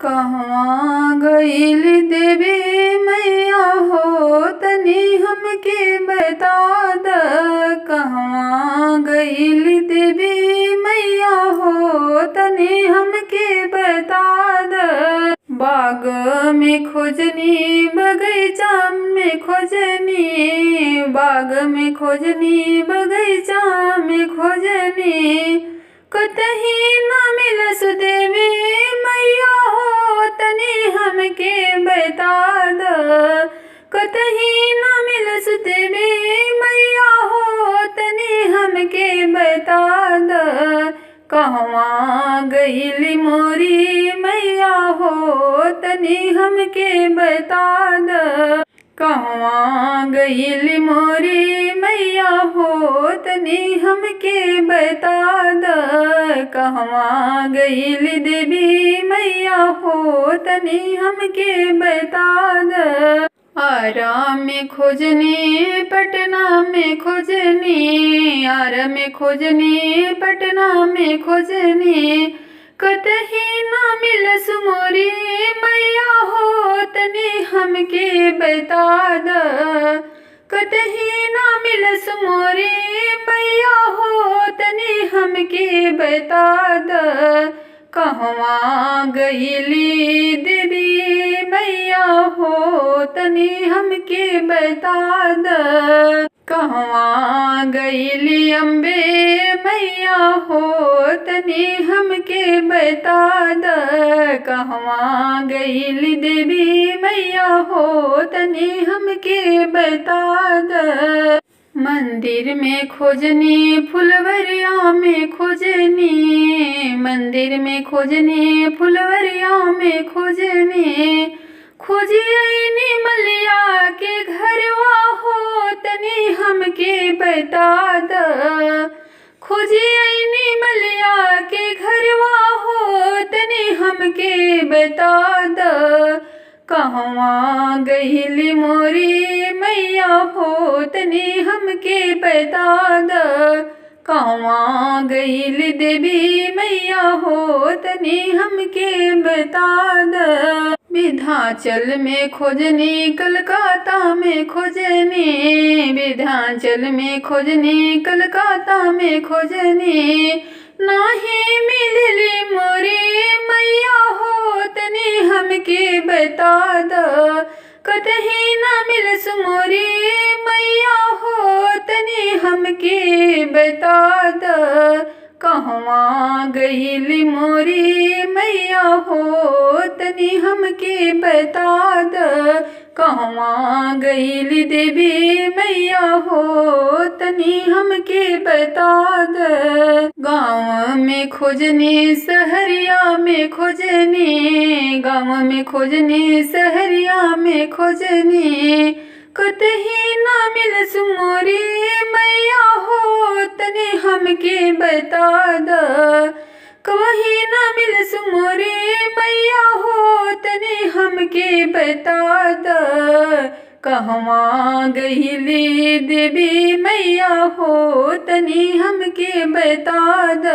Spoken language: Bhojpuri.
कहवा गइल देवी मैया हो तनी हमके बता द। कहवा गइल देवी मैया हो तनी हमके बता द। बाग में खोजनी बगीचा में खोजनी, बाग में खोजनी बगीचा में खोजनी, कतही न मिलस देवी मैया हो तनी हमके बता द। कतही न मिलस देवी मैया हो तनी हमके बता द। कहवा गइली मोरी मैया हो तनी हमके बता द। कहवा गइली मोरी मैया हो तनी हमके बता द। कहवा गइली देवी मैया हो तनी हमके बता द। आरा में खोजनी पटना में खोजनी, आरा में खोजनी पटना में खोजनी, कतही न मिलस मोरी मैया हो तनी हमके बता द। कतही न मिलस मोरी मैया हो तनी हमके बता द। कहवा गइली देवी मैया हो तनी हमके बता द। कहवा गइली अम्बे मैया हो तनी हमके बता द। कहवा गइली देवी मैया हो तनी हमके बता द। मंदिर में खोजनी फुलवरिया में खोजनी, मंदिर में खोजनी फुलवरिया में खोजनी, खोजनी मलिया के घरवा हो तनी हमके बता द। खोजनी मलिया के घरवा हो तनी हमके बता द। कहवा गइली मोरी मैया हो तनी हमके बता द। कहवा गइली देवी मैया हो तनी हमके बता द। विंध्याचल में खोजनी कलकत्ता में खोजनी, विंध्याचल में खोजनी कलकत्ता में खोजनी, नाही मिलली मोरी मैया हो तनी हमके बता द। कतही न मिलस मोरी मैया हो तनी हमके बता द। कहवा गइली मोरी मैया हो तनी हमके बता द। कहवा गइली देवी मैया हो तनी हमके बता द। गाँव में खोजनी सहरिया में खोजनी, गाँव में खोजनी सहरिया में खोजनी, कतही न मिलस मोरी मैया हो तनी हमके बता द। कहीं न मिलस मोरी मैया हो तनी हमके बता द। कहवा गइली देवी मैया हो तनी हमके बता द।